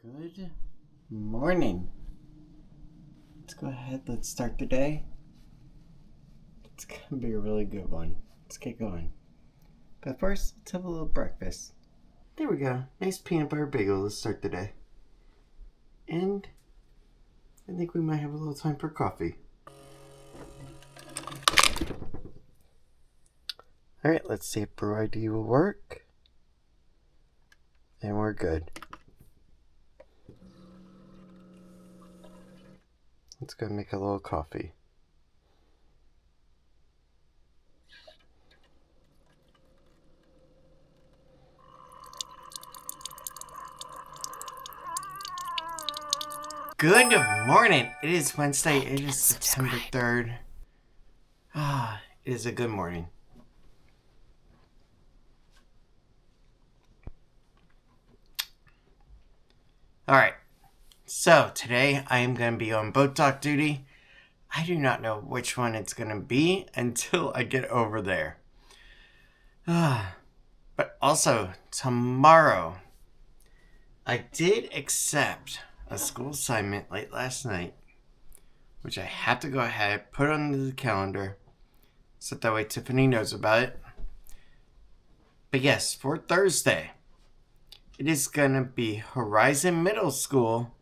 Good morning. Let's go ahead. Let's start the day. It's going to be a really good one. Let's get going. But first, let's have a little breakfast. There we go. Nice peanut butter bagel to start the day. And I think we might have a little time for coffee. Alright, let's see if Brew ID will work. And we're good. Let's go make a little coffee. Good morning. It is Wednesday. It is September 3rd. It is a good morning. Alright. So, today I am going to be on boat dock duty. I do not know which one it's going to be until I get over there. But also, tomorrow, I did accept a school assignment late last night, which I have to go ahead, put on the calendar, so that way Tiffany knows about it. But yes, for Thursday, it is going to be Horizon Middle School,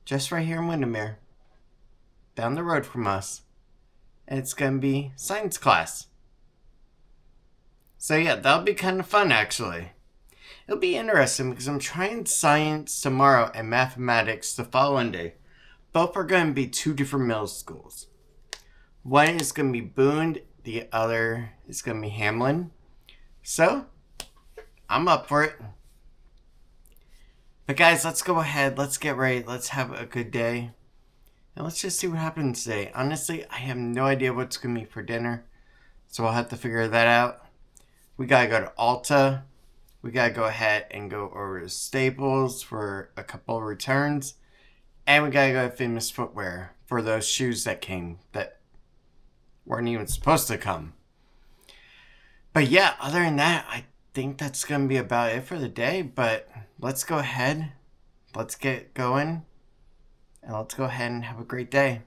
just right here in Windermere, down the road from us. And it's going to be science class. So yeah, that'll be kind of fun actually. It'll be interesting because I'm trying science tomorrow and mathematics the following day. Both are going to be two different middle schools. One is going to be Boone, the other is going to be Hamlin. So, I'm up for it. But guys, let's go ahead. Let's get ready. Let's have a good day. And let's just see what happens today. Honestly, I have no idea what's going to be for dinner. So I'll have to figure that out. We got to go to Ulta. We got to go ahead and go over to Staples for a couple of returns. And we got to go to Famous Footwear for those shoes that came that weren't even supposed to come. But yeah, other than that, I think that's going to be about it for the day. But let's go ahead. Let's get going. And let's go ahead and have a great day.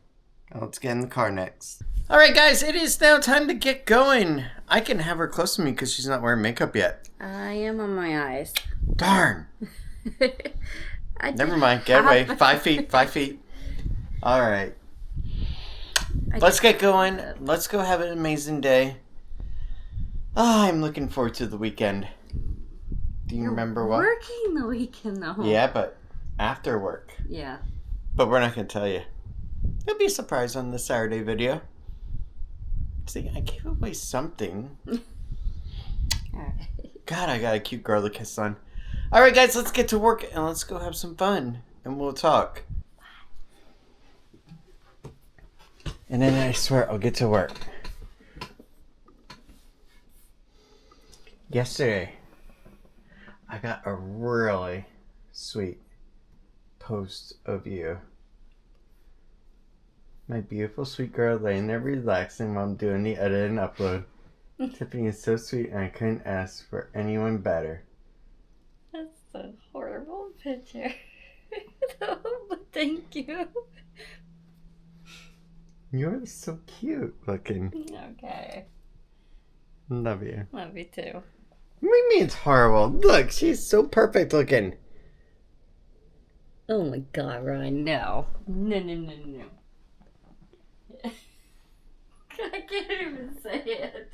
And let's get in the car next. Alright guys, it is now time to get going. I can have her close to me because she's not wearing makeup yet. I am on my eyes. Darn. Never mind, get away. 5 feet, 5 feet. Alright. Let's get going. Let's go have an amazing day. I'm looking forward to the weekend. Do you remember what? Working the weekend though. Yeah, but after work. Yeah. But we're not going to tell you. It'll be a surprise on the Saturday video. See, I gave away something. Alright. God, I got a cute girl to kiss on. Alright guys, let's get to work and let's go have some fun. And we'll talk. And then I swear I'll get to work. Yesterday, I got a really sweet post of you. My beautiful sweet girl laying there relaxing while I'm doing the edit and upload. Tiffany is so sweet and I couldn't ask for anyone better. That's a horrible picture. But thank you. You're so cute looking. Okay. Love you. Love you too. What do you mean it's horrible? Look, she's so perfect looking. Oh my god, Ryan, no. No. I can't even say it.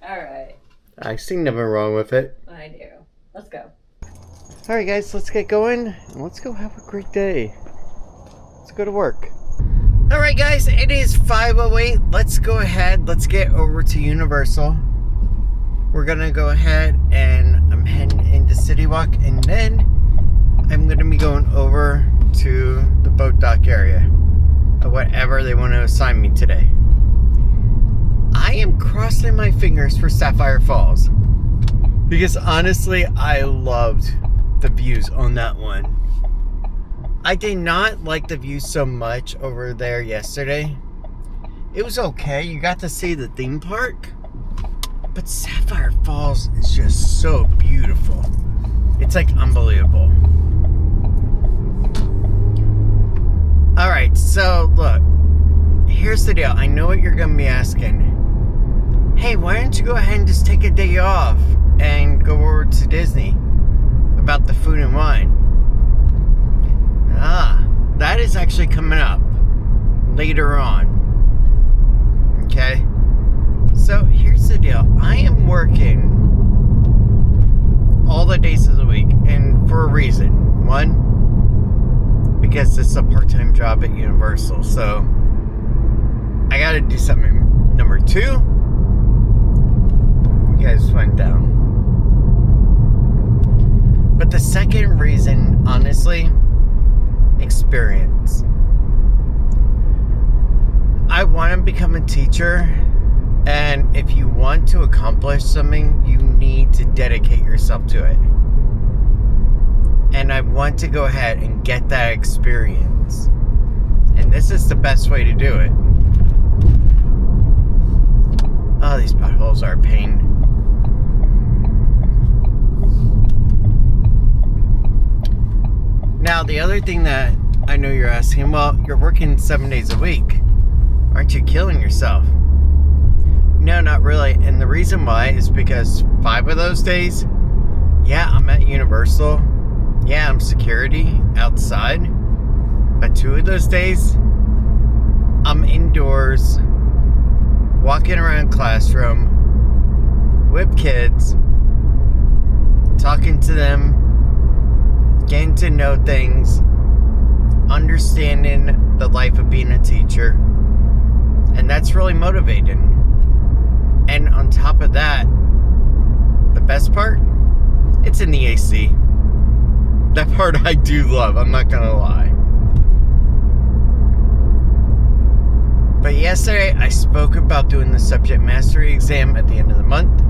Alright. I see nothing wrong with it. I do. Let's go. Alright guys, let's get going and let's go have a great day. Let's go to work. Alright guys, it is 5:08. Let's go ahead. Let's get over to Universal. We're gonna go ahead and I'm heading into City Walk and then I'm gonna be going over to the boat dock area. Whatever they want to assign me today. I am crossing my fingers for Sapphire Falls. Because honestly, I loved the views on that one. I did not like the view so much over there yesterday. It was okay. You got to see the theme park. But Sapphire Falls is just so beautiful. It's like unbelievable. know what you're going to be asking. Hey, why don't you go ahead and just take a day off and go over to Disney about the food and wine? That is actually coming up later on. Okay? So here's the deal. I am working all the days of the week, and for a reason. One, because this is a part-time job at Universal, so I gotta do something. Number two, you guys went down. But the second reason, honestly, experience. I want to become a teacher, and if you want to accomplish something, you need to dedicate yourself to it. And I want to go ahead and get that experience. And this is the best way to do it. Oh, these potholes are a pain. Now, the other thing that I know you're asking, well, you're working 7 days a week. Aren't you killing yourself? No, not really. And the reason why is because 5 of those days, yeah, I'm at Universal. Yeah, I'm security outside. But 2 of those days, I'm indoors, walking around classroom with kids, talking to them, getting to know things, understanding the life of being a teacher. And that's really motivating. And on top of that, the best part, it's in the AC. That part I do love, I'm not gonna lie. But yesterday I spoke about doing the subject mastery exam at the end of the month.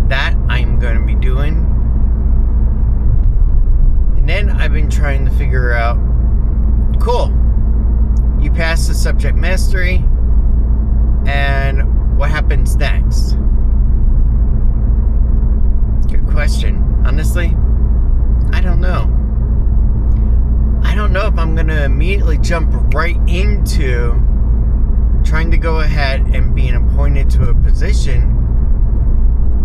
That I'm going to be doing. And then I've been trying to figure out, cool, you pass the subject mastery, and what happens next? Good question. Honestly, I don't know. I don't know if I'm going to immediately jump right into trying to go ahead and being appointed to a position,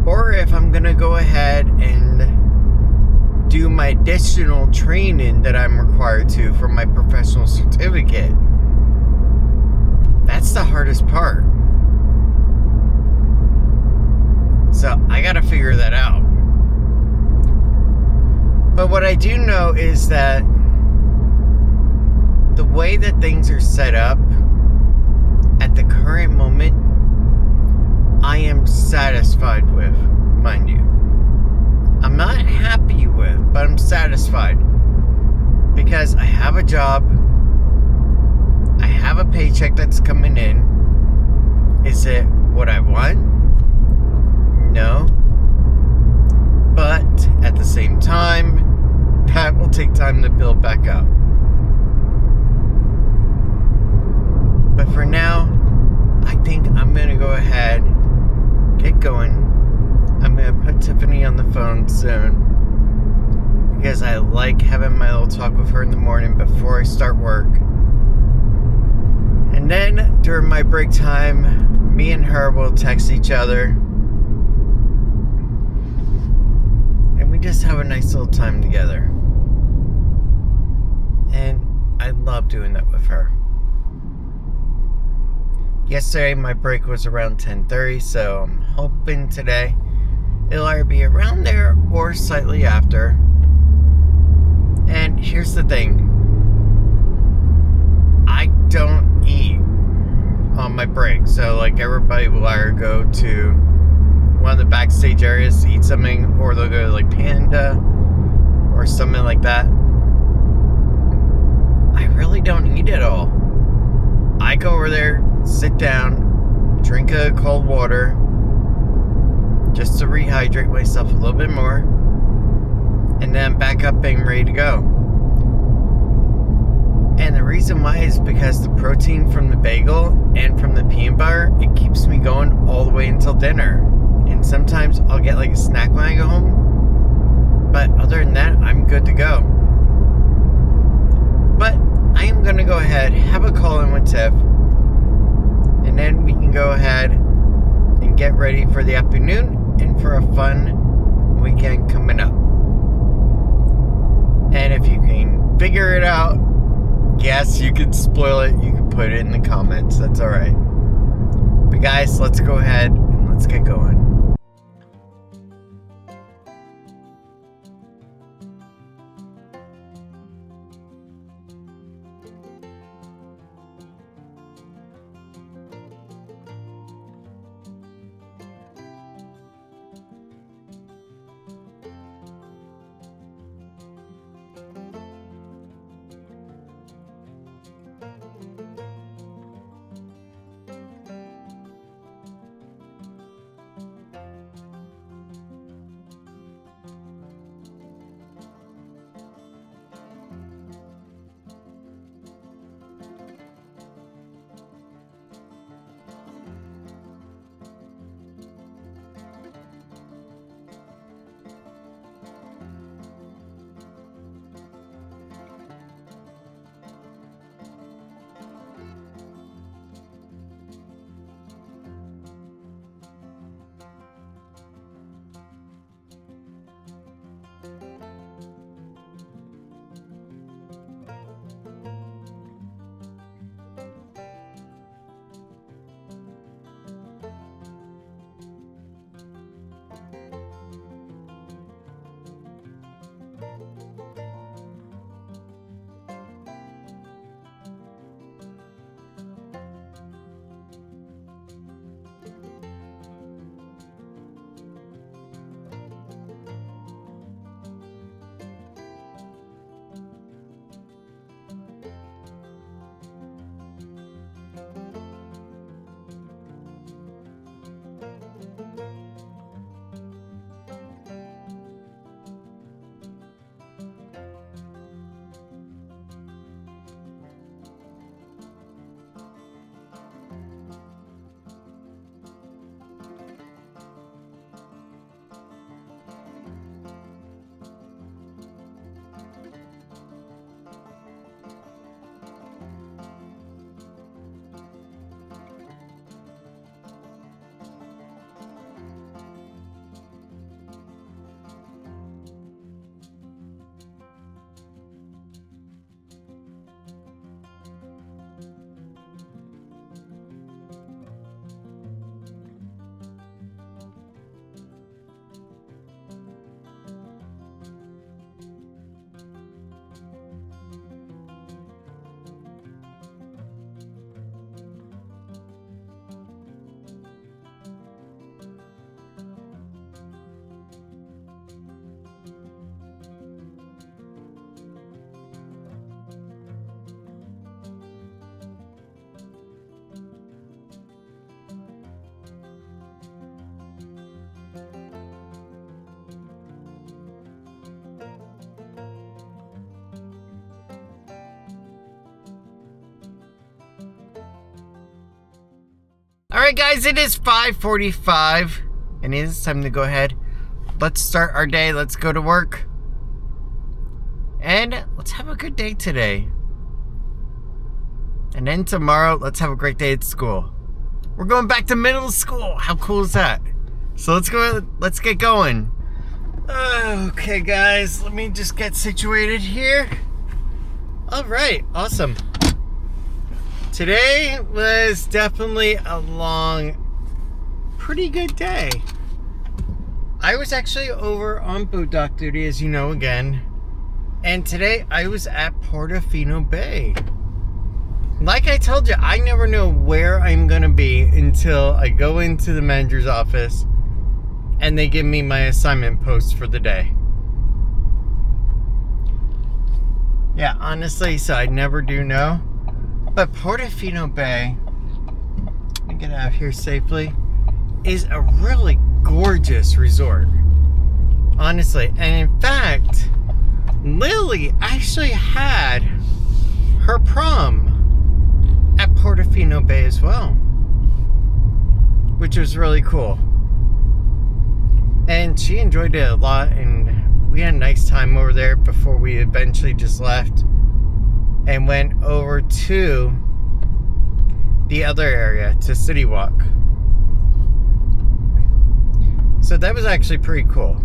or if I'm going to go ahead and do my additional training that I'm required to for my professional certificate. That's the hardest part. So I gotta figure that out. But what I do know is that the way that things are set up at the current moment, I am satisfied with, mind you. I'm not happy with, but I'm satisfied. Because I have a job, I have a paycheck that's coming in. Is it what I want? No. But at the same time, that will take time to build back up. But for now, I think I'm going to go ahead, get going. I'm going to put Tiffany on the phone soon. Because I like having my little talk with her in the morning before I start work. And then during my break time, me and her will text each other. And we just have a nice little time together. And I love doing that with her. Yesterday my break was around 10:30, so I'm hoping today it'll either be around there or slightly after. And here's the thing. I don't eat on my break. So like everybody will either go to one of the backstage areas to eat something, or they'll go to like Panda or something like that. I really don't eat at all. I go over there, sit down, drink a cold water just to rehydrate myself a little bit more, and then back up being ready to go. And the reason why is because the protein from the bagel and from the peanut butter, it keeps me going all the way until dinner. And sometimes I'll get like a snack when I go home, but other than that, I'm good to go. But I am going to go ahead, have a call in with Tiff, and ready for the afternoon and for a fun weekend coming up. And if you can figure it out, yes, you can spoil it. You can put it in the comments. That's all right. But guys, let's go ahead and let's get going. Alright guys, it is 5:45 and it is time to go ahead. Let's start our day. Let's go to work. And let's have a good day today. And then tomorrow, let's have a great day at school. We're going back to middle school. How cool is that? So let's get going. Okay guys, let me just get situated here. Alright, awesome. Today was definitely a long, pretty good day. I was actually over on boat dock duty, as you know, again. And today I was at Portofino Bay. Like I told you, I never know where I'm gonna be until I go into the manager's office and they give me my assignment post for the day. Yeah, honestly, so I never do know. But Portofino Bay, let me get out of here safely, is a really gorgeous resort. Honestly. And in fact, Lily actually had her prom at Portofino Bay as well, which was really cool. And she enjoyed it a lot, and we had a nice time over there before we eventually just left and went over to the other area, to City Walk. So that was actually pretty cool.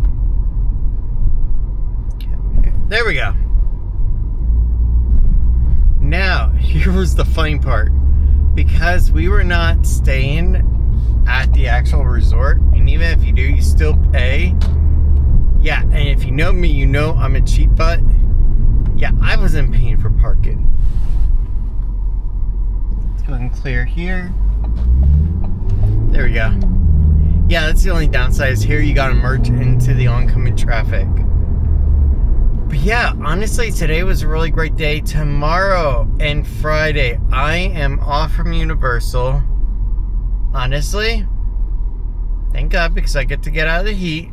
There we go. Now, here was the funny part. Because we were not staying at the actual resort, and even if you do, you still pay. Yeah, and if you know me, you know I'm a cheap butt. Yeah, I wasn't paying for parking. Let's go and clear here. There we go. Yeah, that's the only downside is here you gotta merge into the oncoming traffic. But yeah, honestly, today was a really great day. Tomorrow and Friday, I am off from Universal. Honestly, thank God, because I get to get out of the heat.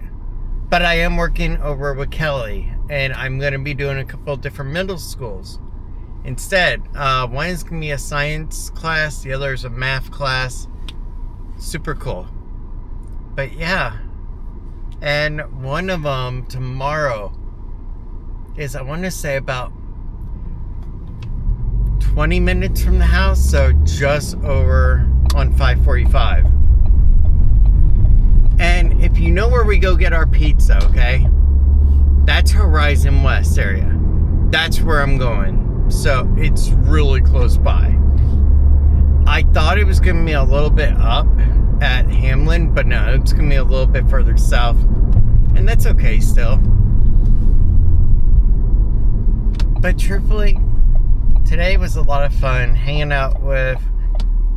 But I am working over with Kelly, and I'm going to be doing a couple of different middle schools instead. One is going to be a science class, the other is a math class. Super cool. But yeah, and one of them tomorrow is, I want to say, about 20 minutes from the house, so just over on 545. And if you know where we go get our pizza, okay, that's Horizon West area. That's where I'm going. So it's really close by. I thought it was going to be a little bit up at Hamlin, but no, it's going to be a little bit further south. And that's okay still. But truthfully, today was a lot of fun hanging out with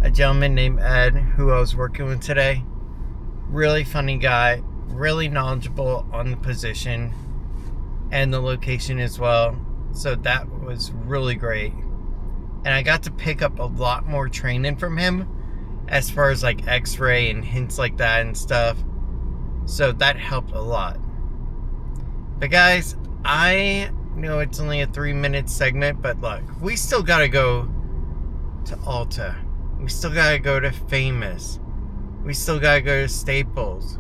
a gentleman named Ed, who I was working with today. Really funny guy, really knowledgeable on the position and the location as well. So that was really great. And I got to pick up a lot more training from him as far as like x-ray and hints like that and stuff. So that helped a lot. But guys, I know it's only a 3-minute segment, but look, we still gotta go to Ulta. We still gotta go to Famous. We still gotta go to Staples.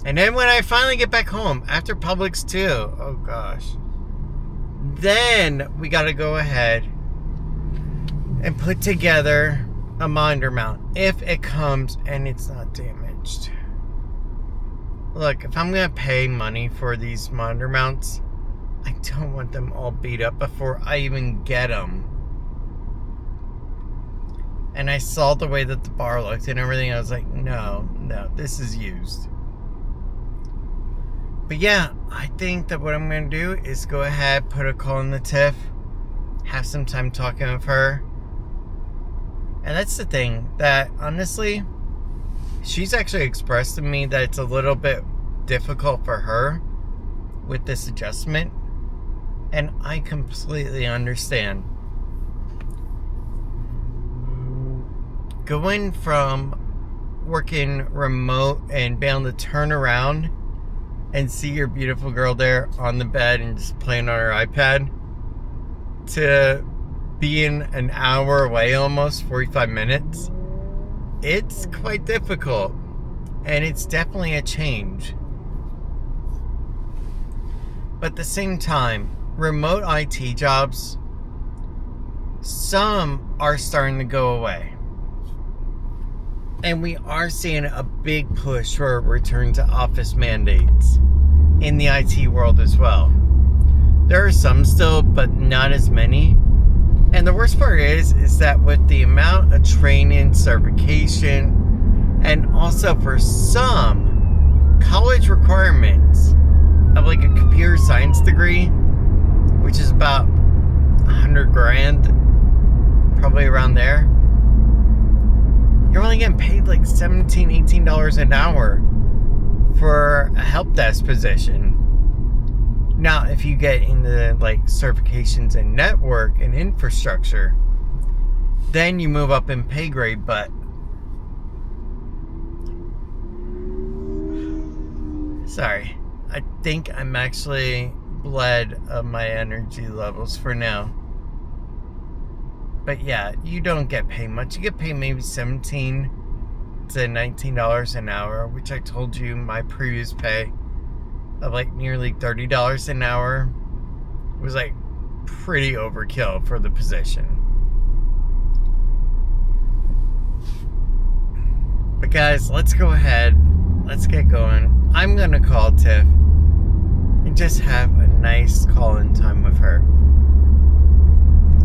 And then when I finally get back home, after Publix too, oh gosh, then we gotta go ahead and put together a monitor mount if it comes and it's not damaged. Look, if I'm gonna pay money for these monitor mounts, I don't want them all beat up before I even get them. And I saw the way that the bar looked and everything. I was like, no, this is used. But yeah, I think that what I'm going to do is go ahead, put a call in the Tiff, have some time talking with her. And that's the thing, that honestly, she's actually expressed to me that it's a little bit difficult for her with this adjustment. And I completely understand. Going from working remote and being able to turn around and see your beautiful girl there on the bed and just playing on her iPad, to being an hour away, almost 45 minutes, it's quite difficult. And it's definitely a change. But at the same time, remote IT jobs, some are starting to go away. And we are seeing a big push for a return to office mandates in the IT world as well. There are some still, but not as many. And the worst part is that with the amount of training, certification, and also for some college requirements of like a computer science degree, which is about 100 grand, probably around there, you're only getting paid like $17, $18 an hour for a help desk position. Now, if you get into like certifications in network and infrastructure, then you move up in pay grade. But sorry, I think I'm actually bled of my energy levels for now. But yeah, you don't get paid much. You get paid maybe $17 to $19 an hour, which I told you my previous pay of like nearly $30 an hour was like pretty overkill for the position. But guys, let's go ahead let's get going. I'm gonna call Tiff and just have a nice call-in time with her.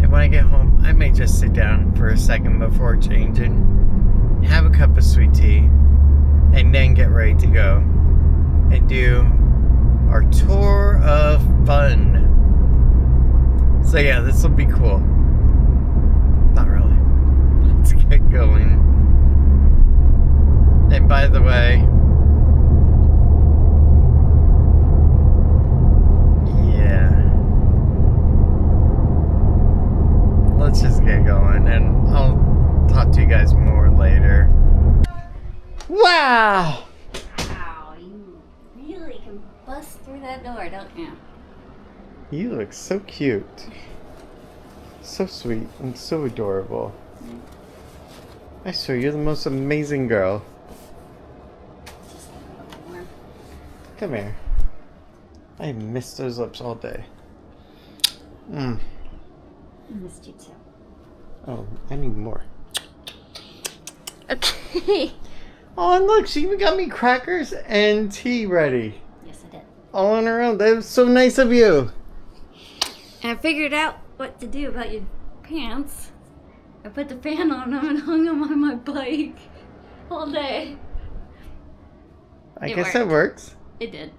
And when I get home, I may just sit down for a second before changing, have a cup of sweet tea, and then get ready to go and do our tour of fun. So yeah, this will be cool. Not really. Let's get going. And by the way, yeah, let's just get going and I'll talk to you guys more later. Wow! Wow, you really can bust through that door, don't you? You look so cute. So sweet and so adorable. I swear, you're the most amazing girl. Come here. I missed those lips all day. I missed you too. Oh, I need more. Okay. Oh, and look, she even got me crackers and tea ready. Yes, I did. All on her own. That was so nice of you. And I figured out what to do about your pants. I put the fan on them and hung them on my bike all day. I It guess that works. It did.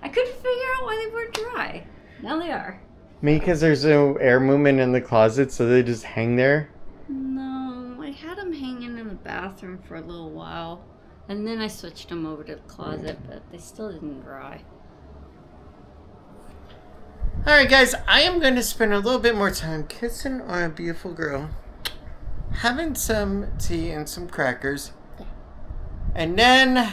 I couldn't figure out why they weren't dry. Now they are. Me, because there's no air movement in the closet, so they just hang there. No, I had them hanging in the bathroom for a little while. And then I switched them over to the closet, but they still didn't dry. Alright guys, I am going to spend a little bit more time kissing on a beautiful girl, having some tea and some crackers, and then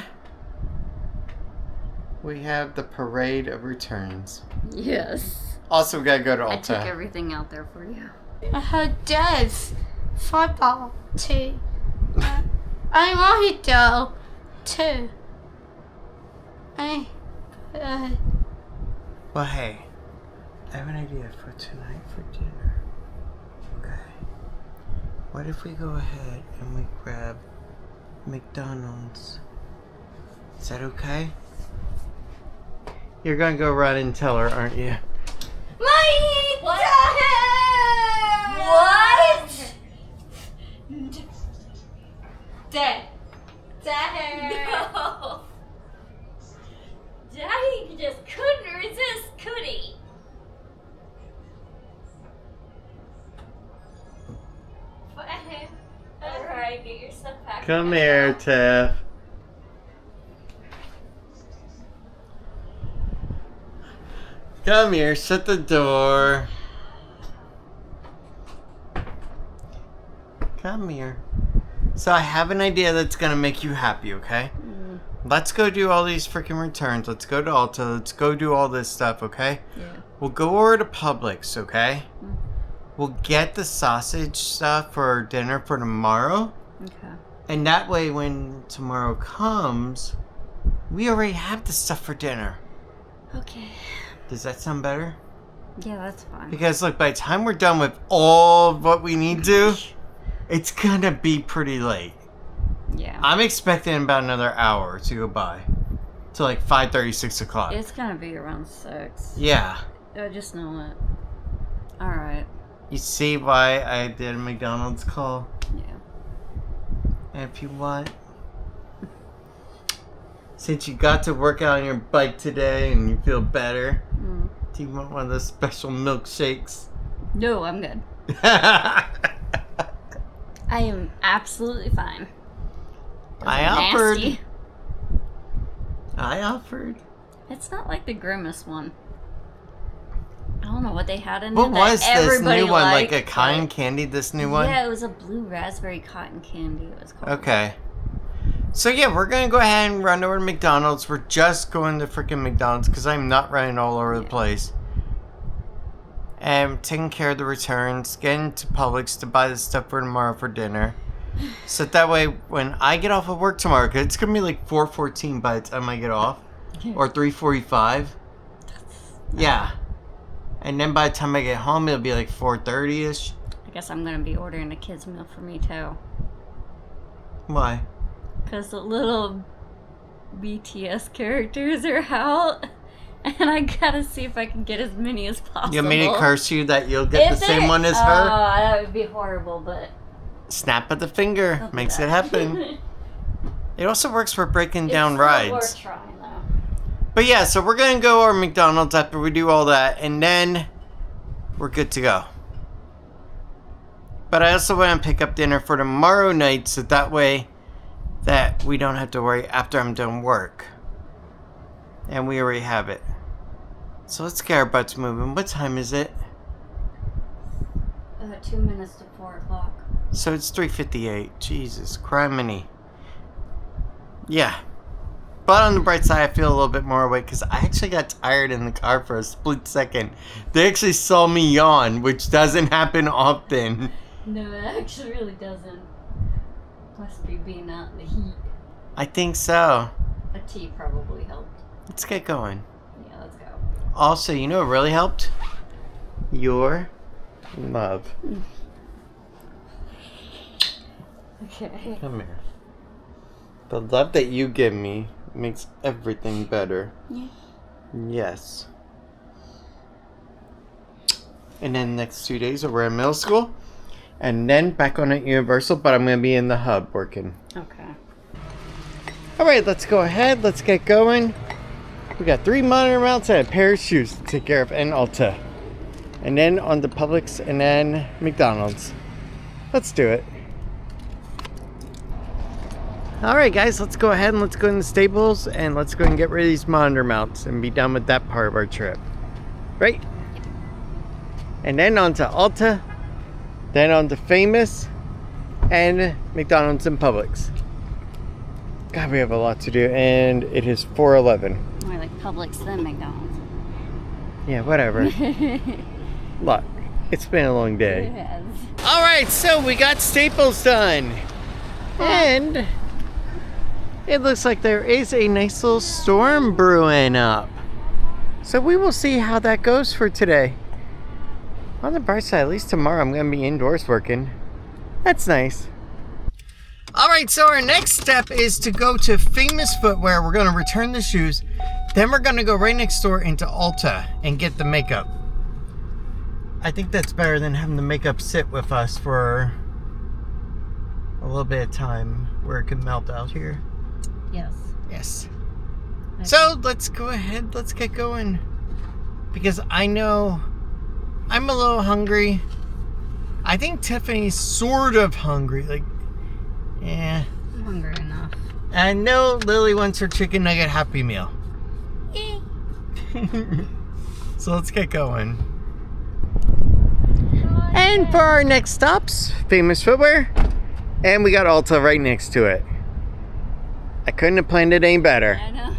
we have the parade of returns. Yes. Also, we gotta go to I took Ulta. everything out there for you. I heard Dave. Football too. I want to go too. Well, hey, I have an idea for tonight for dinner. Okay. What if we go ahead and we grab McDonald's? Is that okay? You're gonna go run and tell her, aren't you? What? Dad. No. Daddy just couldn't resist, could he? Alright, get yourself back. Come here, Tiff. Come here, shut the door. Come here. So I have an idea that's gonna make you happy, okay? Let's go do all these freaking returns. Let's go to Ulta. Let's go do all this stuff, okay? Yeah. We'll go over to Publix, okay? We'll get the sausage stuff for dinner for tomorrow. Okay. And that way when tomorrow comes, we already have the stuff for dinner. Okay. Does that sound better? Yeah, that's fine. Because look, by the time we're done with all of what we need to, it's gonna be pretty late. Yeah. I'm expecting about another hour to go by. To like 5:30, 6 o'clock. It's gonna be around 6. Yeah. I just know it. Alright. You see why I did a McDonald's call? Yeah. And if you want, since you got to work out on your bike today and you feel better, do you want one of those special milkshakes? No, I'm good. I am absolutely fine. I Nasty. offered. It's not like the Grimace one. I don't know what they had in What it. was that this everybody new one? liked, Like a cotton but- candy, this new one? Yeah, it was a blue raspberry cotton candy. It was called. Okay. So yeah, we're gonna go ahead and run over to McDonald's. We're just going to freaking McDonald's because I'm not running all over the place. And taking care of the returns, getting to Publix to buy the stuff for tomorrow for dinner. So that way, when I get off of work tomorrow, because it's gonna be like 4:14 by the time I get off, or 3:45. Yeah. And then by the time I get home, it'll be like 4:30ish. I guess I'm gonna be ordering a kids meal for me too. Why? Cause the little BTS characters are out. And I gotta see if I can get as many as possible. You want me to curse you that you'll get the same one as her? That would be horrible, but... Snap of the finger. I'll Makes do it that. happen. It also works for breaking down rides. It's worth trying, though. But yeah, so we're going to go to our McDonald's after we do all that. And then we're good to go. But I also want to pick up dinner for tomorrow night. So that way that we don't have to worry after I'm done work. And we already have it. So let's get our butts moving. What time is it? 2 minutes to 4 o'clock. So it's 3:58. Jesus, criminy. Yeah. But on the bright side, I feel a little bit more awake because I actually got tired in the car for a split second. They actually saw me yawn, which doesn't happen often. No, it actually really doesn't. Must be being out in the heat. I think so. A tea probably helped. Let's get going. Yeah, let's go. Also, you know what really helped? Your love. Okay. Come here. The love that you give me makes everything better. Yeah. Yes. And then next 2 days we're in middle school. And then back on at Universal, but I'm going to be in the hub working. Okay. Alright, let's go ahead. Let's get going. We got 3 monitor mounts and a pair of shoes to take care of in Ulta. And then on to Publix and then McDonald's. Let's do it. Alright guys, let's go ahead and let's go in the Staples and let's go and get rid of these monitor mounts and be done with that part of our trip. Right? And then on to Ulta. Then on to Famous and McDonald's and Publix. God, we have a lot to do and it is 4:11. More like Publix than McDonald's. Yeah, whatever. Look, it's been a long day. Yes. Alright, so we got Staples done. And it looks like there is a nice little storm brewing up. So we will see how that goes for today. On the bright side, at least tomorrow I'm going to be indoors working. That's nice. Alright, so our next step is to go to Famous Footwear. We're going to return the shoes. Then we're going to go right next door into Ulta and get the makeup. I think that's better than having the makeup sit with us for a little bit of time where it could melt out here. Yes. Yes. So let's go ahead. Let's get going. Because I know I'm a little hungry. I think Tiffany's sort of hungry. Like, yeah. I'm hungry enough. I know Lily wants her chicken nugget Happy Meal. So let's get going. And for our next stops, Famous Footwear. And we got Ulta right next to it. I couldn't have planned it any better. I know.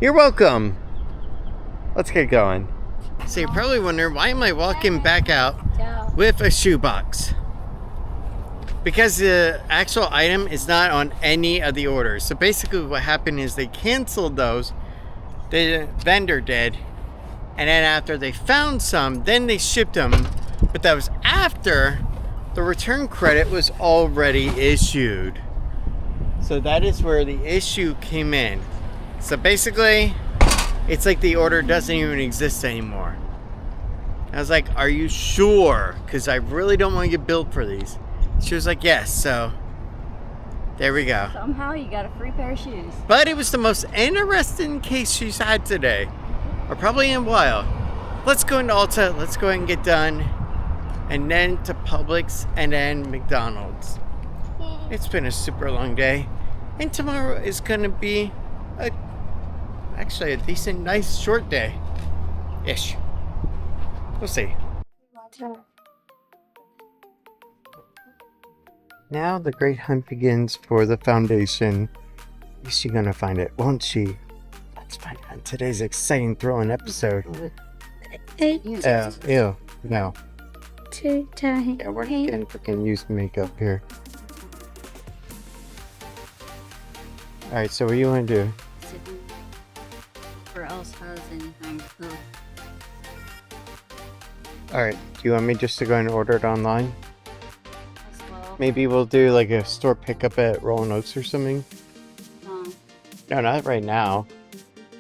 You're welcome. Let's get going. So you're probably wondering, why am I walking back out with a shoebox? Because the actual item is not on any of the orders. So basically what happened is they canceled those. The vendor did. And then after they found some, then they shipped them. But that was after the return credit was already issued. So that is where the issue came in. So basically, it's like the order doesn't even exist anymore. I was like, are you sure? Because I really don't want to get billed for these. She was like, yes. So there we go. Somehow you got a free pair of shoes. But it was the most interesting case she's had today. Or probably in a while. Let's go into Ulta. Let's go ahead and get done. And then to Publix and then McDonald's. It's been a super long day. And tomorrow is going to be actually a decent, nice, short day. Ish. We'll see. Now the great hunt begins for the foundation. Is she gonna find it? Won't she? Let's find out today's exciting, thrilling episode. Ew. No. Too tight. Yeah, we're not getting freaking used makeup here. Alright, so what do you want to do? Or else has anything. Alright, do you want me just to go and order it online? As well. Maybe we'll do like a store pickup at Rolling Oaks or something? No, not right now.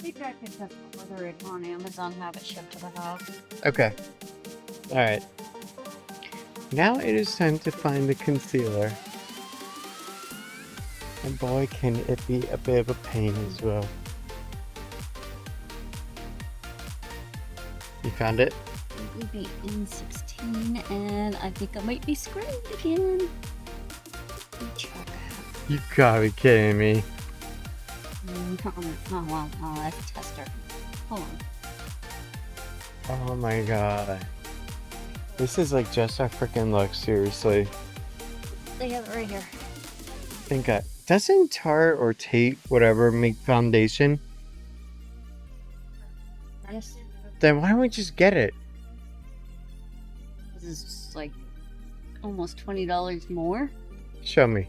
Maybe I could just order it on Amazon, have it shipped to the house. Okay. Alright. Now it is time to find the concealer. And boy, can it be a bit of a pain as well. You found it? It would be N16, and I think I might be screwed again. You gotta be kidding me. Oh, that's a tester. Hold on. Oh my god. This is like just our freaking look, seriously. They have it right here. Thank God. Doesn't Tarte or Tate, whatever, make foundation? Yes. Then why don't we just get it? This is like almost $20 more. Show me.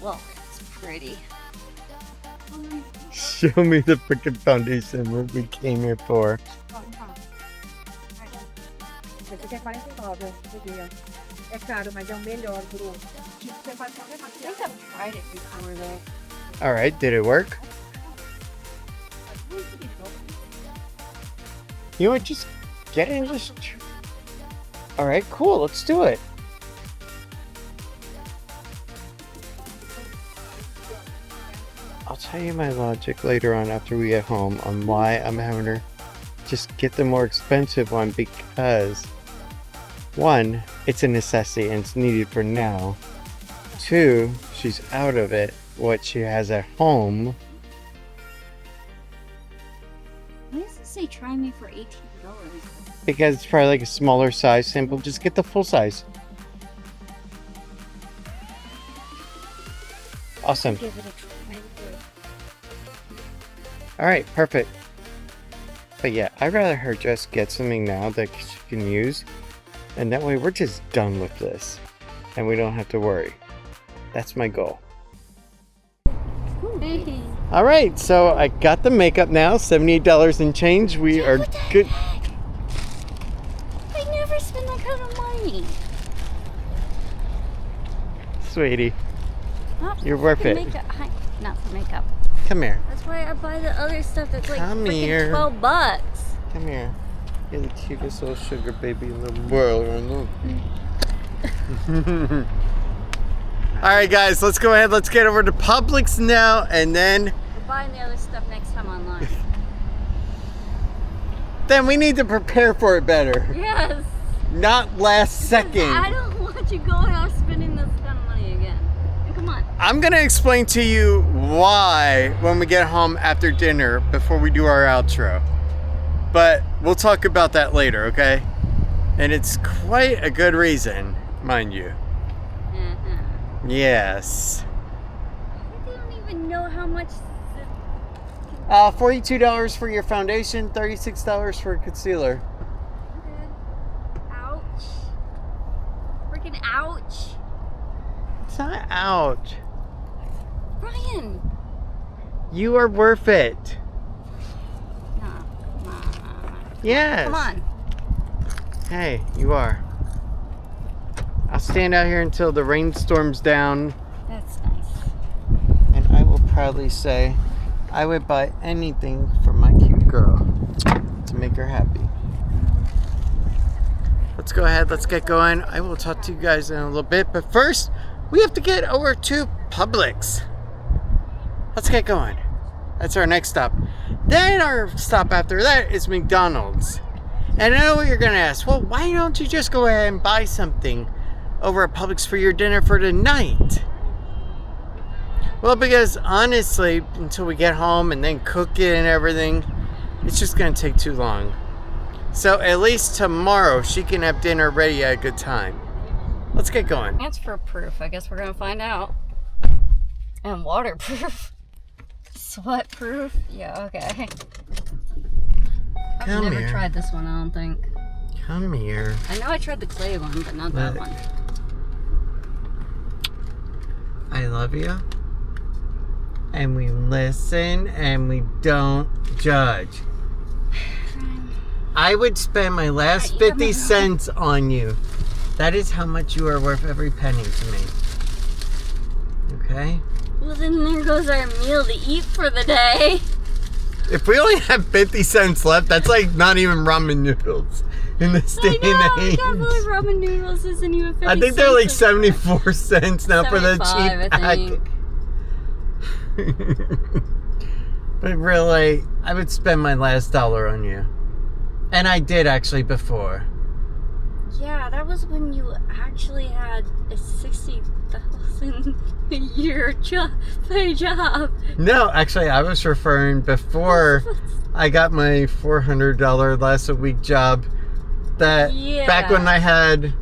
Well, it's pretty. Show me the freaking foundation what we came here for. I think I've tried it before though. Alright, did it work? You know what, just get it and just... Alright, cool, let's do it. I'll tell you my logic later on after we get home on why I'm having her just get the more expensive one, because one, it's a necessity and it's needed for now. Two, she's out of it. What she has at home. Why does it say try me for $18? Because it's probably like a smaller size sample. Just get the full size. Awesome. Give it a try. Alright, perfect. But yeah, I'd rather her just get something now that she can use. And that way we're just done with this. And we don't have to worry. That's my goal. Hey. Alright, so I got the makeup now. $78 and change. We are What the good. heck? I never spend that kind of money. Sweetie, Not for you're worth freaking it. Makeup. Not for makeup. Come here. That's why I buy the other stuff that's like Come freaking here. $12. Come here. You're the cutest little sugar baby in the world. Alright guys, let's go ahead. Let's get over to Publix now, and then We're buying the other stuff next time online. we need to prepare for it better. Yes. Not last second. I don't want you going out spending this kind of money again. And come on. I'm gonna explain to you why when we get home after dinner before we do our outro. But we'll talk about that later, okay? And it's quite a good reason, mind you. Yes. I don't even know how much. $42 for your foundation, $36 for a concealer. Ouch. Freaking ouch. It's not ouch. Brian. You are worth it. No, come on. Yes. Come on. Hey, you are. I'll stand out here until the rainstorm's down, That's nice. and I will proudly say I would buy anything for my cute girl to make her happy. Let's go ahead, let's get going. I will talk to you guys in a little bit, but first we have to get over to Publix. Let's get going. That's our next stop. Then our stop after that is McDonald's. And I know what you're gonna ask. Well, why don't you just go ahead and buy something over at Publix for your dinner for tonight? Well, because honestly, until we get home and then cook it and everything, it's just gonna take too long. So at least tomorrow she can have dinner ready at a good time. Let's get going. That's for proof. I guess we're gonna find out. And waterproof. Sweat proof. Yeah, okay. I've Come never here. tried this one, I don't think. Come here. I know I tried the clay one, but not that Look. one. I love you. And we listen and we don't judge. I would spend my last Alright, you got 50 my- cents on you. That is how much you are worth every penny to me. Okay? Well, then there goes our meal to eat for the day. If we only have 50 cents left, that's like not even ramen noodles in this day and I age. can't believe ramen noodles isn't even 50 I think they're like cents 74 cents now for the 75, cheap I pack. think. But really, I would spend my last dollar on you. And I did actually before. Yeah, that was when you actually had a 60,000 a year pay job. No, actually, I was referring before I got my $400 last a week job. That back when I had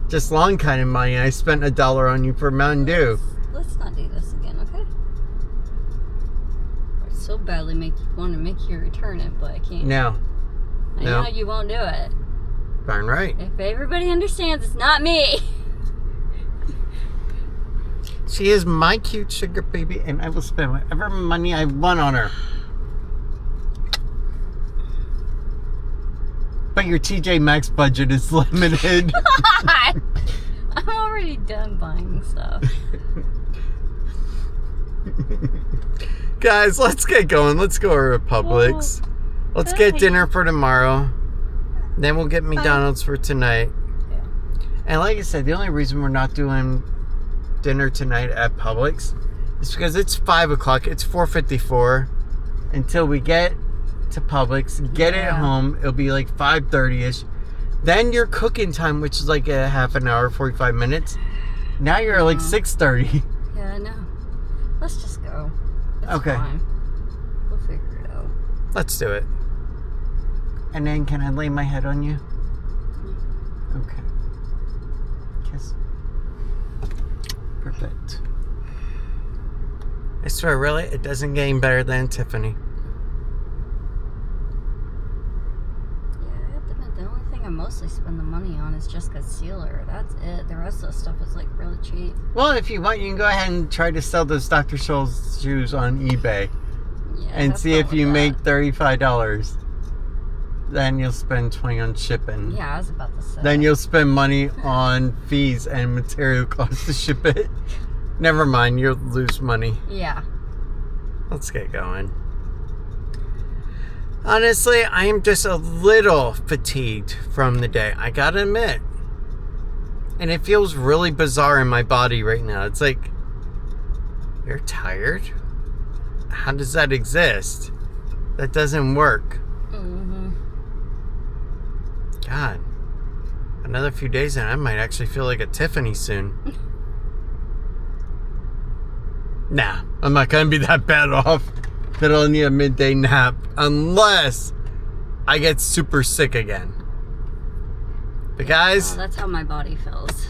just long kind of money, I spent $1 on you for Mountain Dew. Let's not do this again, okay? I so badly want to make you return it, but I can't. No. I know you won't do it. Darn right. If everybody understands, it's not me. She is my cute sugar baby, and I will spend whatever money I want on her. But your TJ Maxx budget is limited. I'm already done buying stuff. Guys, let's get going. Let's go over to Publix. Let's get dinner for tomorrow. Then we'll get McDonald's for tonight. Yeah. And like I said, the only reason we're not doing dinner tonight at Publix is because it's 5 o'clock. It's 4:54 until we get to Publix, get it home. It'll be like 5:30ish. Then your cooking time, which is like a half an hour, 45 minutes. Now you're like 6:30. Yeah, I know. Let's just go. It's Okay. fine. We'll figure it out. Let's do it. And then can I lay my head on you? Okay. Kiss. Perfect. I swear, really, it doesn't get any better than Tiffany. Yeah, I have to admit, the only thing I mostly spend the money on is just concealer. That's it. The rest of the stuff is like really cheap. Well, if you want, you can go ahead and try to sell those Dr. Scholl's shoes on eBay Yeah, and have see fun if with you that. make $35. Then you'll spend $20 on shipping. Yeah, I was about to say. Then you'll spend money on fees and material costs to ship it. Never mind, you'll lose money. Yeah. Let's get going. Honestly, I am just a little fatigued from the day. I gotta admit. And it feels really bizarre in my body right now. It's like, you're tired? How does that exist? That doesn't work. Mm-hmm. God. Another few days and I might actually feel like a Tiffany soon. Nah, I'm not gonna be that bad off that I'll need a midday nap unless I get super sick again. But guys, Oh, that's how my body feels.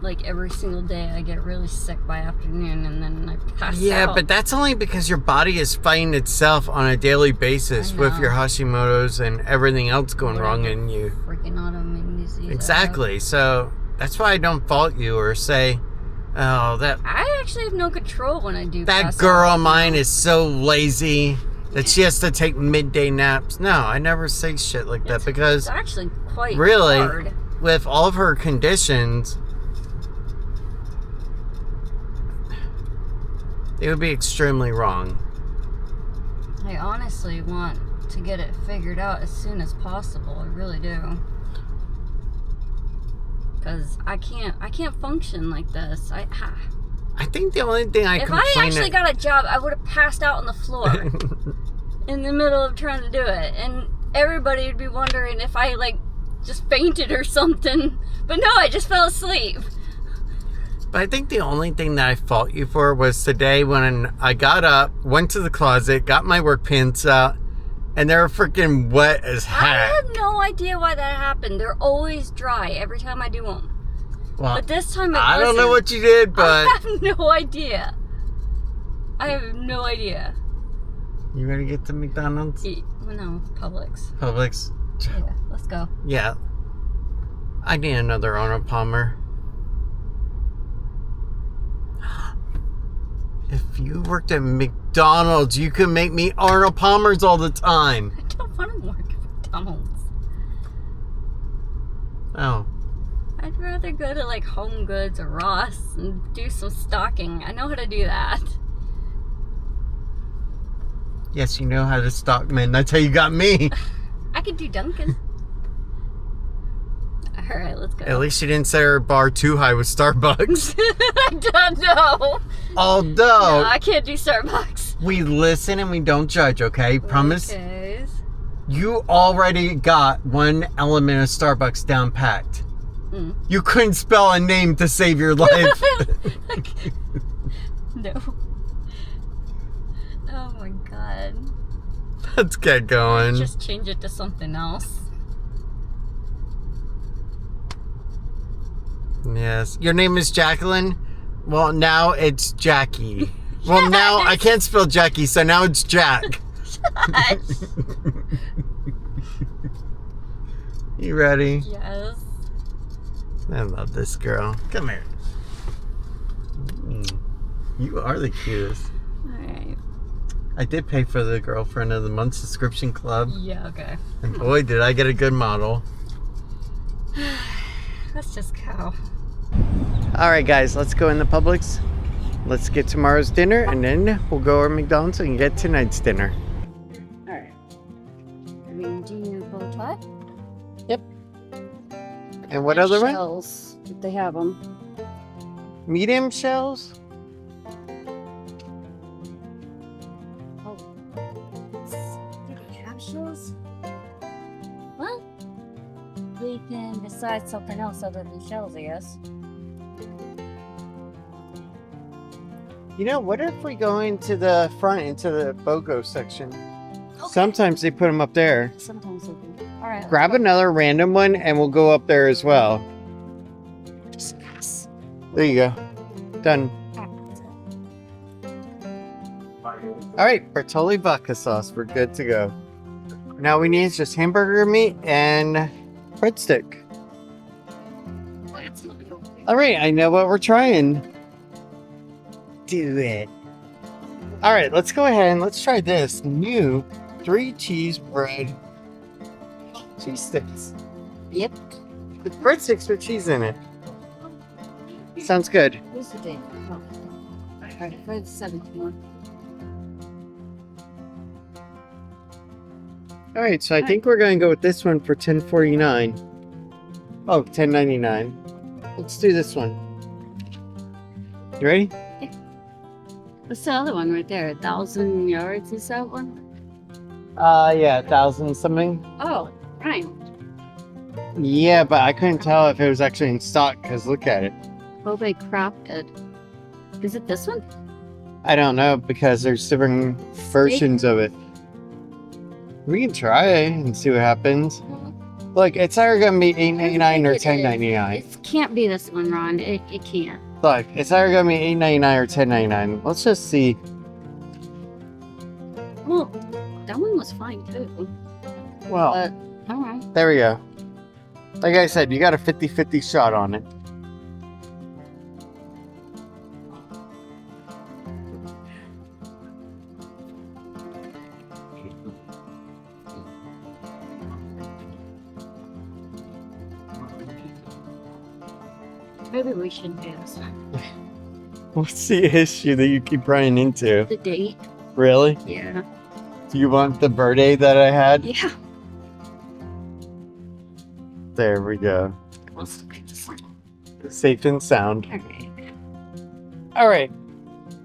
Like every single day I get really sick by afternoon and then I pass out. but that's only because your body is fighting itself on a daily basis I with know. your Hashimoto's and everything else going wrong in you. Freaking autoimmune disease. Exactly. So that's why I don't fault you or say, oh, I actually have no control when I do that pass girl out. of mine is so lazy that she has to take midday naps. No, I never say shit like that because It's actually quite really, hard. with all of her conditions, it would be extremely wrong. I honestly want to get it figured out as soon as possible. I really do. Because I can't function like this. I think the only thing I if complain I actually got a job, I would have passed out on the floor in the middle of trying to do it, and everybody would be wondering if I like just fainted or something. But no, I just fell asleep. But I think the only thing that I fault you for was today when I got up, went to the closet, got my work pants out, and they were freaking wet as heck. I have no idea why that happened. They're always dry every time I do them. Well, But this time I don't know what you did, but I have no idea. I have no idea. you ready to get to McDonald's? Well, no, Publix. Publix? Yeah, let's go. Yeah. I need another Arnold Palmer. If you worked at McDonald's, you could make me Arnold Palmers all the time. I don't want to work at McDonald's. Oh. I'd rather go to like Home Goods or Ross and do some stocking. I know how to do that. Yes, you know how to stock men. That's how you got me. I could do Dunkin'. Alright, let's go. At least you didn't set our bar too high with Starbucks. I don't know. Although, No, I can't do Starbucks. we listen and we don't judge, okay? Promise? Okay. You already got one element of Starbucks down packed. Mm. You couldn't spell a name to save your life. No. Oh my god. Let's get going. Just change it to something else. Yes. Your name is Jacqueline? Well, now it's Jackie. Well, now I can't spell Jackie, so now it's Jack. You ready? Yes. I love this girl. Come here. You are the cutest. Alright. I did pay for the Girlfriend of the Month subscription club. Yeah, okay. And boy, did I get a good model. Let's just go. Alright guys, let's go in the Publix. Let's get tomorrow's dinner and then we'll go to McDonald's and get tonight's dinner. Alright. Do you bow tie? Yep. And what other one? Shells, if they have them. Medium shells? Oh. Do they have shells? What? We can decide something else other than shells, I guess. You know, what if we go into the front, into the BOGO section? Okay. Sometimes they put them up there. Sometimes they do. Alright. Grab another random one and we'll go up there as well. There you go. Done. Alright, Bertolli vodka sauce. We're good to go. Now we need just hamburger meat and breadstick. Alright, I know what we're trying. Do it. Alright, let's go ahead and let's try this new 3 cheese bread cheese sticks. Yep. With breadsticks with cheese in it. Sounds good. Where's the date? Oh. Alright, for the 7th one. Alright, so I think we're going to go with this one for $10.49. Oh, $10.99. Let's do this one. You ready? What's the other one right there? 1,000 yards is that one? Yeah, 1,000 something. Oh, right. Yeah, but I couldn't tell if it was actually in stock because look at it. Kobe crafted. Is it this one? I don't know because there's different versions of it. We can try it and see what happens. Look, it's either going to be $8.99 or $10.99. It can't be this one, Ron. It can't. Look, it's either going to be $8.99 or $10.99. Let's just see. Well, that one was fine too. Well, But, alright. there we go. Like I said, you got a 50-50 shot on it. Maybe we shouldn't do this one. What's the issue that you keep running into? The date. Really? Yeah. Do you want the birthday that I had? Yeah. There we go. Let's look at this one. Safe and sound. Alright. Alright.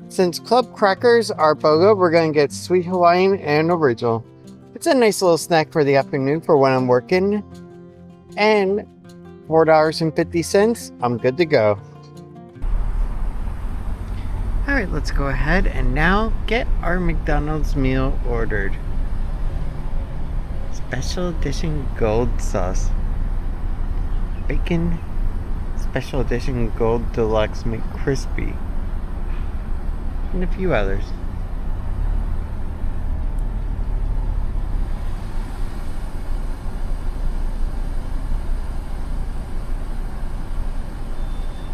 Since Club Crackers are BOGO, we're going to get Sweet Hawaiian and Original. It's a nice little snack for the afternoon for when I'm working. And $4.50. I'm good to go. Alright, let's go ahead and now get our McDonald's meal ordered. Special edition gold sauce. Bacon. Special edition gold deluxe McCrispy. And a few others.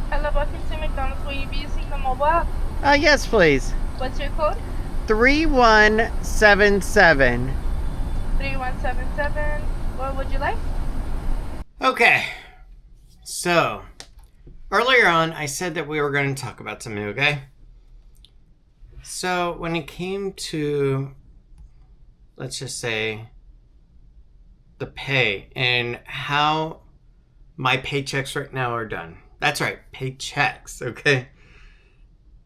Hello, welcome to McDonald's. Will you be using the mobile app? Yes, please. What's your code? 3177. 3177. What would you like? Okay. So, earlier on, I said that we were going to talk about something, okay? So, when it came to, let's just say, the pay and how my paychecks right now are done. That's right, paychecks, okay?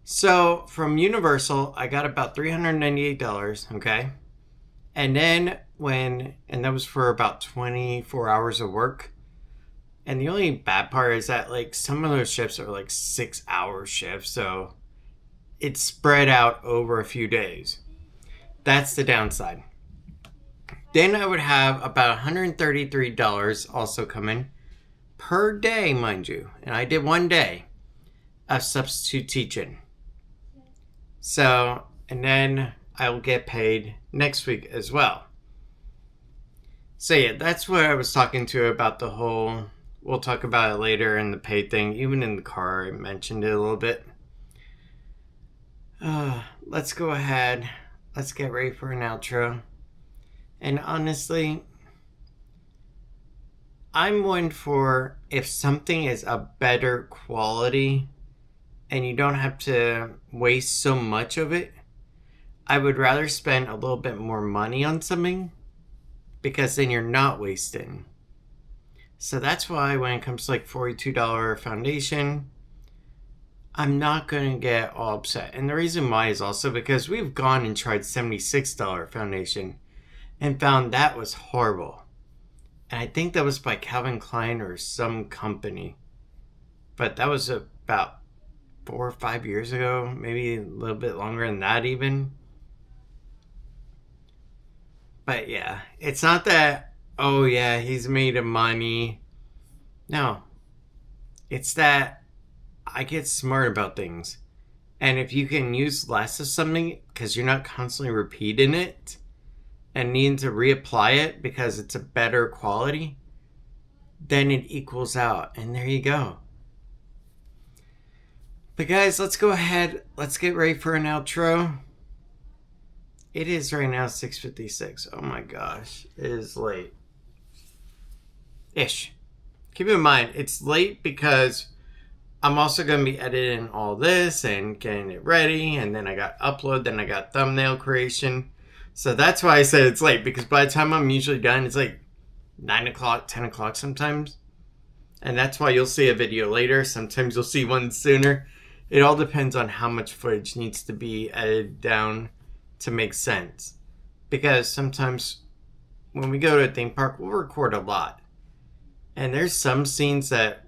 So, from Universal, I got about $398, okay? And then and that was for about 24 hours of work. And the only bad part is that, like, some of those shifts are like 6-hour shifts. So it's spread out over a few days. That's the downside. Then I would have about $133 also coming per day, mind you. And I did 1 day of substitute teaching. So, and then I'll get paid next week as well. So yeah, that's what I was talking to about the whole, we'll talk about it later in the pay thing. Even in the car, I mentioned it a little bit. Let's go ahead. Let's get ready for an outro. And honestly, I'm one for if something is a better quality and you don't have to waste so much of it, I would rather spend a little bit more money on something because then you're not wasting. So that's why when it comes to like $42 foundation, I'm not going to get all upset. And the reason why is also because we've gone and tried $76 foundation and found that was horrible. And I think that was by Calvin Klein or some company. But that was about 4 or 5 years ago, maybe a little bit longer than that even. But yeah, it's not that, oh yeah, he's made of money. No. It's that I get smart about things. And if you can use less of something because you're not constantly repeating it and needing to reapply it because it's a better quality, then it equals out. And there you go. But guys, let's go ahead. Let's get ready for an outro. It is right now 6:56. Oh my gosh. It is late. Ish. Keep in mind, it's late because I'm also going to be editing all this and getting it ready. And then I got upload. Then I got thumbnail creation. So that's why I said it's late. Because by the time I'm usually done, it's like 9 o'clock, 10 o'clock sometimes. And that's why you'll see a video later. Sometimes you'll see one sooner. It all depends on how much footage needs to be edited down to make sense. Because sometimes when we go to a theme park, we'll record a lot. And there's some scenes that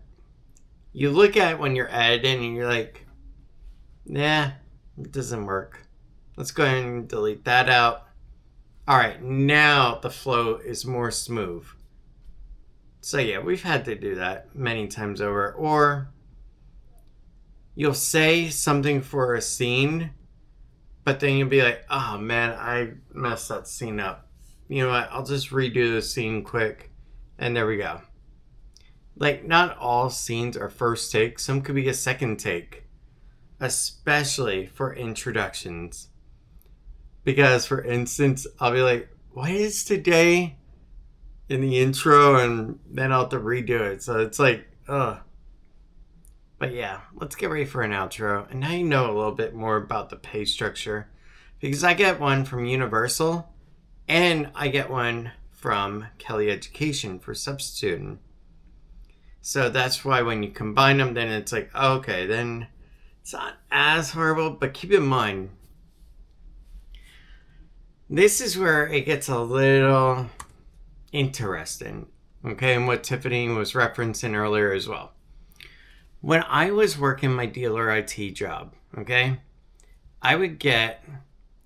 you look at when you're editing and you're like, nah, it doesn't work. Let's go ahead and delete that out. Alright, now the flow is more smooth. So yeah, we've had to do that many times over. Or you'll say something for a scene, but then you'll be like, oh man, I messed that scene up. You know what, I'll just redo the scene quick. And there we go. Like, not all scenes are first take. Some could be a second take. Especially for introductions. Because, for instance, I'll be like, what is today in the intro? And then I'll have to redo it. So it's like, ugh. But yeah, let's get ready for an outro. And now you know a little bit more about the pay structure. Because I get one from Universal. And I get one from Kelly Education for substituting. So that's why when you combine them, then it's like, okay, then it's not as horrible. But keep in mind, this is where it gets a little interesting. Okay, and what Tiffany was referencing earlier as well. When I was working my dealer IT job, okay, I would get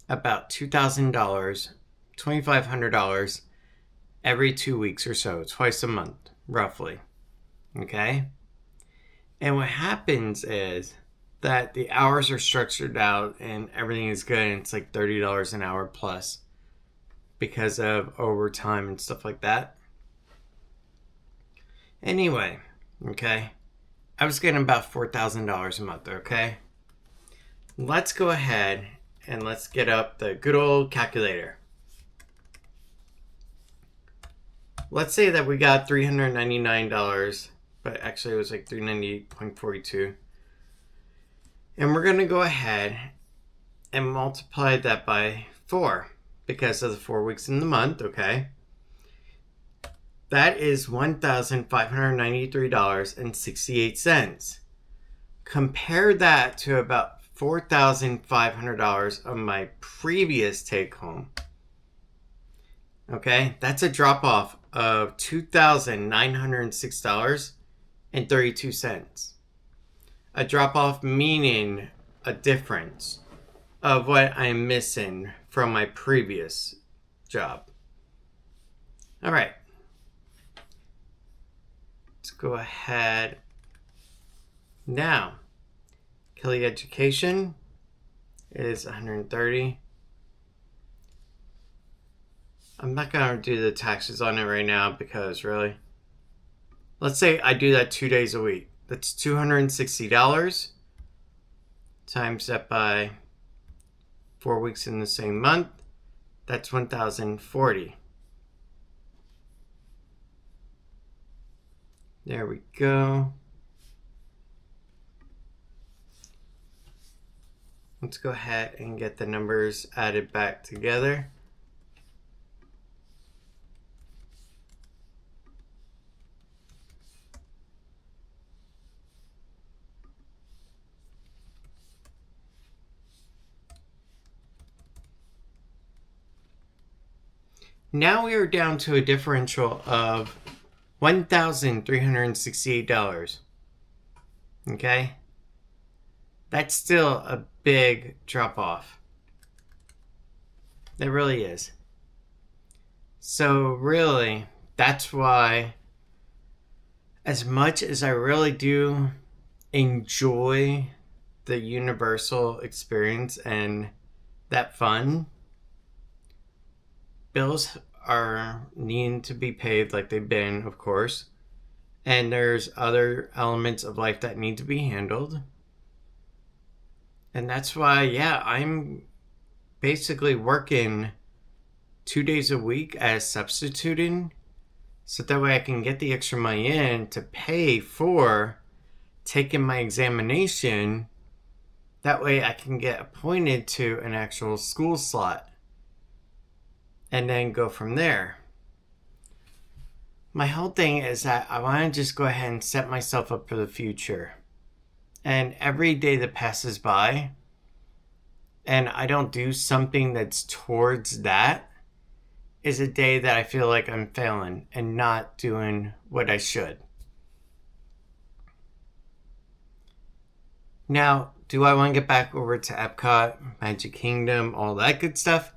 about $2,000, $2,500 every 2 weeks or so, twice a month, roughly. Okay? And what happens is that the hours are structured out and everything is good and it's like $30 an hour plus because of overtime and stuff like that. Anyway, okay? I was getting about $4,000 a month, okay? Let's go ahead and let's get up the good old calculator. Let's say that we got $399 but actually it was like 398.42. And we're going to go ahead and multiply that by 4 because of the 4 weeks in the month, okay? That is $1,593.68. Compare that to about $4,500 of my previous take home. Okay, that's a drop off of $2,906.32. A drop off meaning a difference of what I'm missing from my previous job. All right. Let's go ahead. Now, Kelly Education is 130. I'm not going to do the taxes on it right now because really, let's say I do that 2 days a week. That's $260 times that by 4 weeks in the same month. That's $1,040. There we go. Let's go ahead and get the numbers added back together. Now we are down to a differential of $1,368. Okay? That's still a big drop off. It really is. So really, that's why, as much as I really do enjoy the Universal experience and that fun, bills are needing to be paid like they've been, of course. And there's other elements of life that need to be handled. And that's why, yeah, I'm basically working 2 days a week as substituting. So that way I can get the extra money in to pay for taking my examination. That way I can get appointed to an actual school slot. And then go from there. My whole thing is that I want to just go ahead and set myself up for the future. And every day that passes by and I don't do something that's towards that is a day that I feel like I'm failing and not doing what I should. Now, do I want to get back over to Epcot, Magic Kingdom, all that good stuff?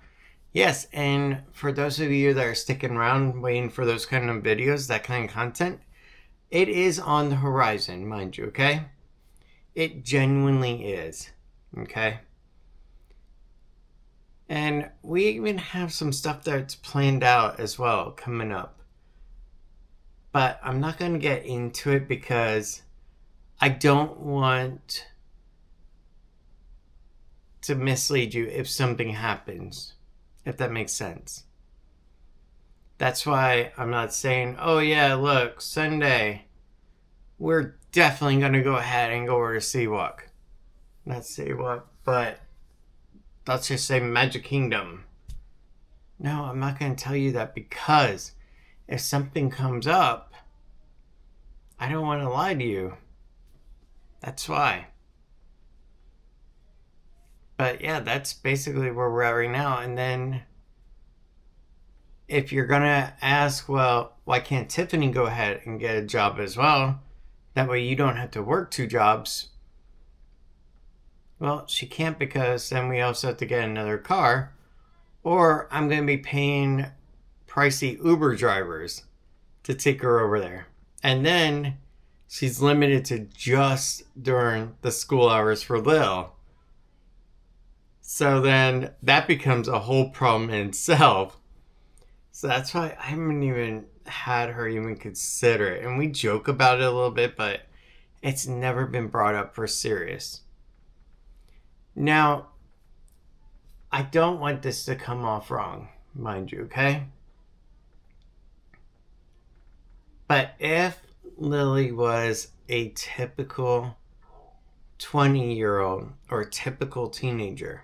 Yes, and for those of you that are sticking around waiting for those kind of videos, that kind of content, it is on the horizon, mind you, okay? It genuinely is, okay? And we even have some stuff that's planned out as well coming up. But I'm not going to get into it because I don't want to mislead you if something happens. If that makes sense. That's why I'm not saying, oh yeah, look, Sunday, we're definitely going to go ahead and go over to Seawalk. Not Seawalk, but let's just say Magic Kingdom. No, I'm not going to tell you that because if something comes up, I don't want to lie to you. That's why. But yeah, that's basically where we're at right now. And then if you're going to ask, well, why can't Tiffany go ahead and get a job as well? That way you don't have to work 2 jobs. Well, she can't because then we also have to get another car. Or I'm going to be paying pricey Uber drivers to take her over there. And then she's limited to just during the school hours for Lil. So then that becomes a whole problem in itself. So that's why I haven't even had her even consider it. And we joke about it a little bit, but it's never been brought up for serious. Now, I don't want this to come off wrong, mind you, okay? But if Lily was a typical 20-year-old or typical teenager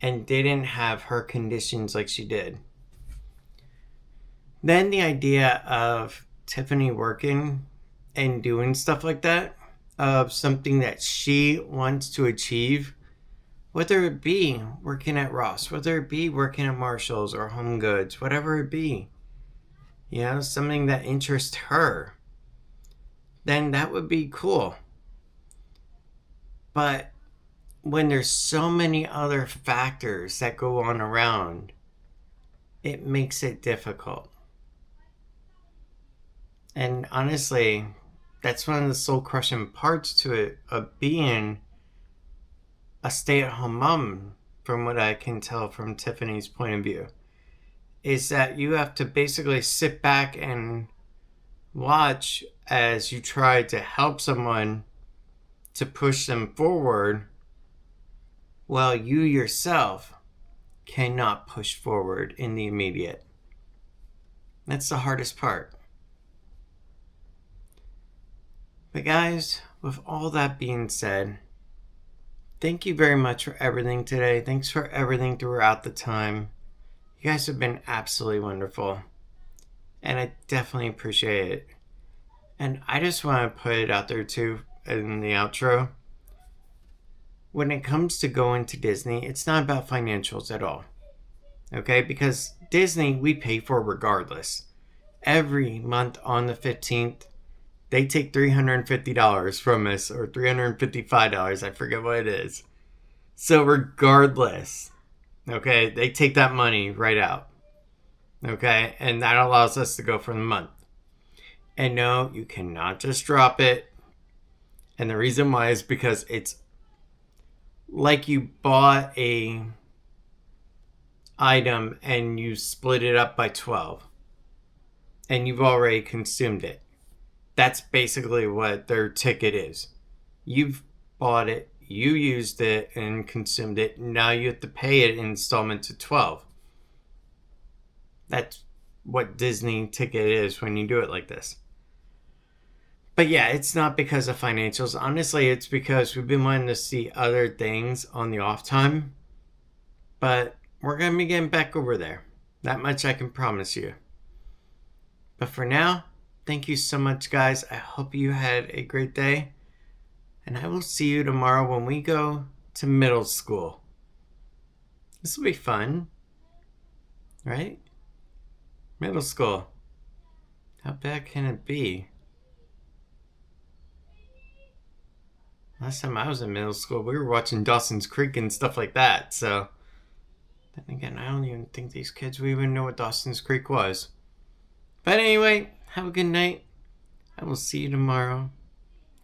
and didn't have her conditions like she did. Then the idea of Tiffany working and doing stuff like that, of something that she wants to achieve, whether it be working at Ross, whether it be working at Marshall's or Home Goods, whatever it be, something that interests her, then that would be cool. But when there's so many other factors that go on around, it makes it difficult. And honestly, that's one of the soul-crushing parts to it, of being a stay-at-home mom, from what I can tell from Tiffany's point of view, is that you have to basically sit back and watch as you try to help someone to push them forward, while you yourself cannot push forward in the immediate. That's the hardest part. But guys, with all that being said, thank you very much for everything today. Thanks for everything throughout the time. You guys have been absolutely wonderful. And I definitely appreciate it. And I just want to put it out there too in the outro. When it comes to going to Disney, it's not about financials at all. Okay? Because Disney, we pay for regardless. Every month on the 15th, they take $350 from us, or $355, I forget what it is. So regardless, okay, they take that money right out. Okay, and that allows us to go for the month. And no, you cannot just drop it. And the reason why is because it's like you bought a item and you split it up by 12. And you've already consumed it. That's basically what their ticket is. You've bought it, you used it, and consumed it. Now you have to pay it in installments of 12. That's what Disney ticket is when you do it like this. But yeah, it's not because of financials. Honestly, it's because we've been wanting to see other things on the off time. But we're going to be getting back over there. That much I can promise you. But for now, thank you so much, guys. I hope you had a great day. And I will see you tomorrow when we go to middle school. This will be fun. Right? Middle school. How bad can it be? Last time I was in middle school, we were watching Dawson's Creek and stuff like that. So, then again, I don't even think these kids would even know what Dawson's Creek was. But anyway, have a good night. I will see you tomorrow.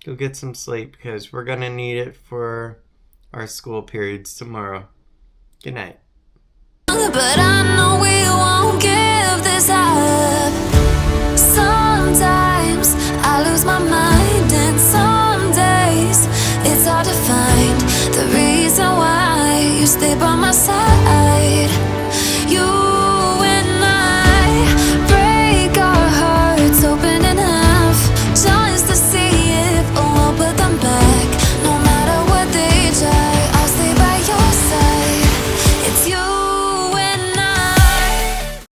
Go get some sleep because we're going to need it for our school periods tomorrow. Good night. But I know we won't give this up. Sometimes I lose my mind, and some days it's hard to find the reason why you stay by my side.